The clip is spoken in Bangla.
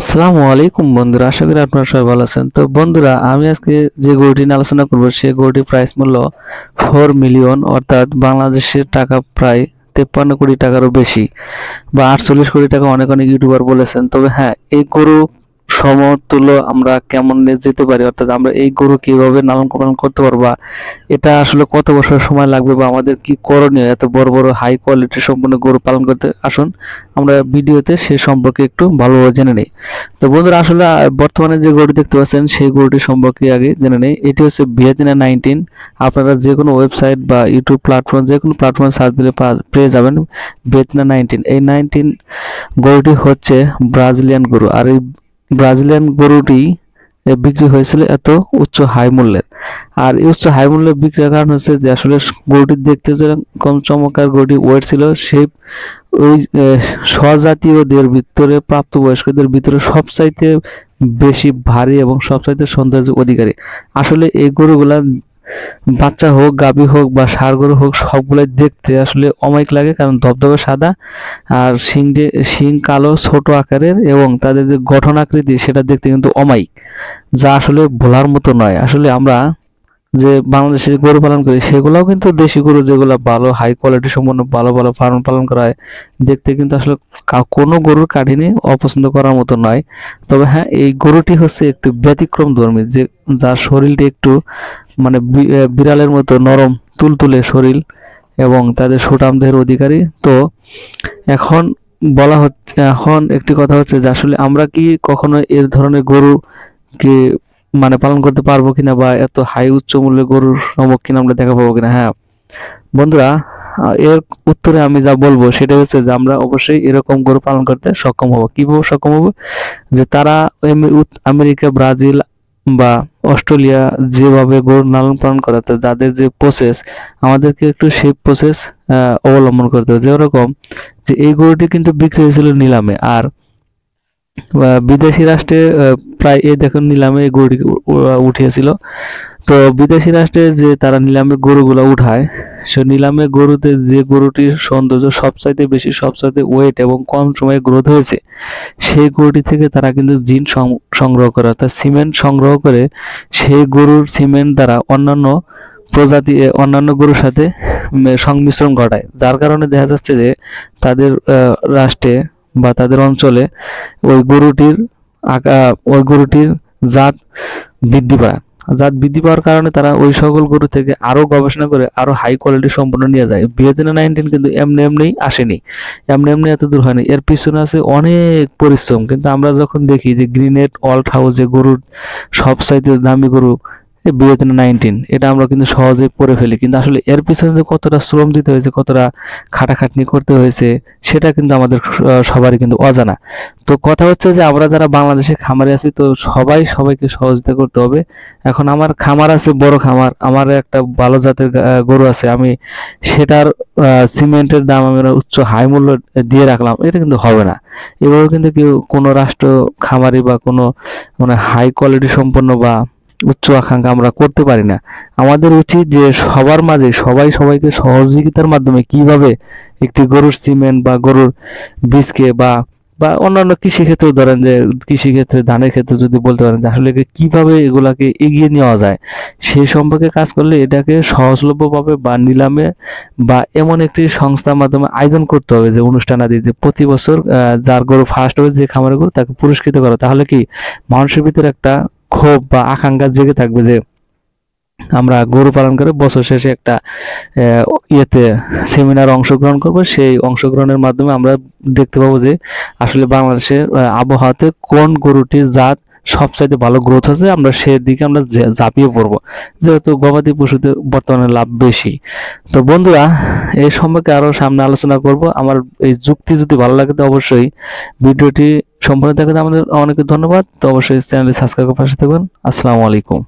আসসালামু আলাইকুম বন্ধুরা, আশা করি আপনারা সবাই ভালো আছেন। তো বন্ধুরা, আমি আজকে যে গরুটি নিয়ে আলোচনা করব সেই গরুটির প্রাইস মূল্য 4 মিলিয়ন, অর্থাৎ বাংলাদেশের টাকা প্রায় 53 কোটি টাকারও বেশি বা 48 কোটি টাকা অনেক অনেক ইউটিউবার বলেছেন। তবে হ্যাঁ, এই গরু সমতুল্য আমরা কেমন নিয়ে যেতে পারি, অর্থাৎ আমরা এই গরু কিভাবে লালন পালন করতে পারবো, বা এটা আসলে কত বছর সময় লাগবে, বা আমাদের কি করণীয় এত বড় বড় হাই কোয়ালিটি সম্পন্ন গরু পালন করতে। আসুন আমরা ভিডিওতে সে সম্পর্কে একটু ভালোভাবে জেনে নিই। তো বন্ধুরা, আসলে বর্তমানে যে গরুটি দেখতে পাচ্ছেন সেই গরুটি সম্পর্কে আগে জেনে নেই। এটি হচ্ছে ভিয়েতিনা 19। আপনারা যে কোনো ওয়েবসাইট বা ইউটিউব প্ল্যাটফর্ম, যে কোনো প্ল্যাটফর্মে সার্চ দিলে পেয়ে যাবেন ভিয়েতিনা 19। এই 19 গরুটি হচ্ছে ব্রাজিলিয়ান গরু, আর এই ব্রাজিলিয়ান গরুটি বিক্রি হয়েছিল এত উচ্চ হাই মূল্যের। আর এই উচ্চ হাই মূল্যে বিক্রির কারণ হচ্ছে যে আসলে গরুটি দেখতে যেরকম চমৎকার, গরুটি ওয়েট ছিল সেই ওই স্বজাতীয়দের ভিতরে, প্রাপ্তবয়স্কদের ভিতরে সবচাইতে বেশি ভারী এবং সবচাইতে সৌন্দর্য অধিকারী। আসলে এই গরুগুলা বাচ্চা হোক, গাভী হোক বা ষাঁড় গরু হোক, সবগুলাই দেখতে আসলে অমায়িক লাগে, কারণ ধবধবে সাদা আর শিং কালো ছোট আকারের, এবং তাদের যে গঠন আকৃতি সেটা দেখতে কিন্তু অমায়িক, যা আসলে ভোলার মতো নয়। আসলে আমরা যে বাংলাদেশে গরু পালন করি সেগুলোও কিন্তু দেশি গরু, যেগুলো ভালো হাই কোয়ালিটি সম্পন্ন ভালো ভালো ফার্ম পালন করা হয়, দেখতে কিন্তু আসলে কোনো গরুর কাঠিনী অপছন্দ করার মতো নয়। তবে হ্যাঁ, এই গরুটি হচ্ছে একটু ব্যতিক্রম ধর্মী, যে যার শরীরটি একটু মানে বিড়ালের মতো নরম তুলতুলে শরীর, এবং তাদের সুঠাম দেহের অধিকারী। তো এখন এখন একটি কথা হচ্ছে যে আসলে আমরা কি কখনো এর ধরনের গরু কি মানে পালন করতে পারবো কিনা, বা এত হাই উচ্চ মূল্যের গরুর সম্মুখীন আমরা দেখা পাবো কিনা। হ্যাঁ বন্ধুরা, এর উত্তরে আমি যা বলবো সেটা হচ্ছে যে আমরা অবশ্যই এরকম গরু পালন করতে সক্ষম হবো। কিভাবে সক্ষম হবো? যে তারা আমেরিকা, ব্রাজিল বা অস্ট্রেলিয়া যেভাবে গরু লালন পালন করে, তো যাদের যে প্রসেস, আমাদেরকে একটু সেই প্রসেস অবলম্বন করতে হবে। যেরকম যে এই গরুটি কিন্তু বিক্রি হয়েছিল নিলামে, আর বিদেশি রাষ্ট্রে প্রায় এই দেখুন নিলামে এই গরুটি উঠিয়েছিল। তো বিদেশি রাষ্ট্রে যে তারা নিলামে গরুগুলো উঠায়, সে নিলামে গরুতে যে গরুটির সৌন্দর্য সবচাইতে বেশি, সবচাইতে ওয়েট এবং কম সময়ে গ্রোথ হয়েছে, সেই গরুটি থেকে তারা কিন্তু জিন সংগ্রহ করে, অর্থাৎ সিমেন্ট সংগ্রহ করে সেই গরুর সিমেন্ট দ্বারা অন্যান্য প্রজাতি অন্যান্য গরুর সাথে সংমিশ্রণ ঘটায়, যার কারণে দেখা যাচ্ছে যে তাদের রাষ্ট্রে বা তাদের অঞ্চলে ওই গরুটির ওই গরুটির জাত বৃদ্ধি পায়। জাত বৃদ্ধি পাওয়ার কারণে তারা ওই সকল গরু থেকে আরো গবেষণা করে আরো হাই কোয়ালিটি সম্পন্ন নিয়ে যায়। ভিয়েতিনা 19 কিন্তু এমনি এমনি আসেনি, এমনি এমনি এত দূর হয়নি, এর পিছনে আছে অনেক পরিশ্রম। কিন্তু আমরা যখন দেখি যে গ্রিনেট অল্ট হাউস যে গরুর সবচাইতে দামি গরু ভিয়েতিনা 19, এটা আমরা কিন্তু সহজে পড়ে ফেলি, কিন্তু আসলে এর পিছনে যে কতটা শ্রম দিতে হয়েছে, কতটা খাটাখাটনি করতে হয়েছে, সেটা কিন্তু আমাদের সবারই কিন্তু অজানা। তো কথা হচ্ছে যে আমরা যারা বাংলাদেশে খামারে আছি, তো সবাই সবাইকে সহযোগিতা করতে হবে। এখন আমার খামার আছে, বড় খামার, আমার একটা ভালো জাতের গরু আছে, আমি সেটার সিমেন্টের দাম আমি উচ্চ হাই মূল্য দিয়ে রাখলাম, এটা কিন্তু হবে না। এভাবে কিন্তু কেউ কোনো রাষ্ট্র খামারি বা কোনো মানে হাই কোয়ালিটি সম্পন্ন বা উচ্চ আকাঙ্ক্ষা আমরা করতে পারি না। আমাদের উচিত যে সবার মাঝে সবাই সবাইকে সহযোগিতার মাধ্যমে কিভাবে একটি গরুর সিমেন্ট বা গরুর বীজকে বা বা অন্যান্য কৃষি ক্ষেত্রেও ধরেন, যে কৃষি ক্ষেত্রে ধানের ক্ষেত্রে যদি বলতে পারেন যে আসলে কিভাবে এগুলাকে এগিয়ে নেওয়া যায়, সেই সম্পর্কে কাজ করলে এটাকে সহজলভ্যভাবে বা নিলামে বা এমন একটি সংস্থার মাধ্যমে আয়োজন করতে হবে, যে অনুষ্ঠান আদি, যে প্রতি বছর যার গরু ফার্স্ট হবে, যে খামারের গরু, তাকে পুরস্কৃত করা। তাহলে কি মানুষের ভিতরে একটা ক্ষোভ বা আকাঙ্ক্ষা জেগে থাকবে যে আমরা গরু পালন করে বছর শেষে একটা ইয়েতে সেমিনার অংশগ্রহণ করব। সেই অংশগ্রহণের মাধ্যমে আমরা দেখতে পাবো যে আসলে বাংলাদেশের আবহাওয়াতে কোন গরুটির জাত সবচাইতে ভালো গ্রোথ আছে, আমরা সেদিকে আমরা ঝাঁপিয়ে পড়বো, যেহেতু গবাদি পশুতে বর্তমানে লাভ বেশি। তো বন্ধুরা, এই সম্পর্কে আরো সামনে আলোচনা করব। আমার এই যুক্তি যদি ভালো লাগে তো অবশ্যই ভিডিওটি সম্পূর্ণ দেখাতে আমাদের অনেক ধন্যবাদ। তো অবশ্যই চ্যানেলটি সাবস্ক্রাইব করে পাশে থাকবেন। আসসালামু আলাইকুম।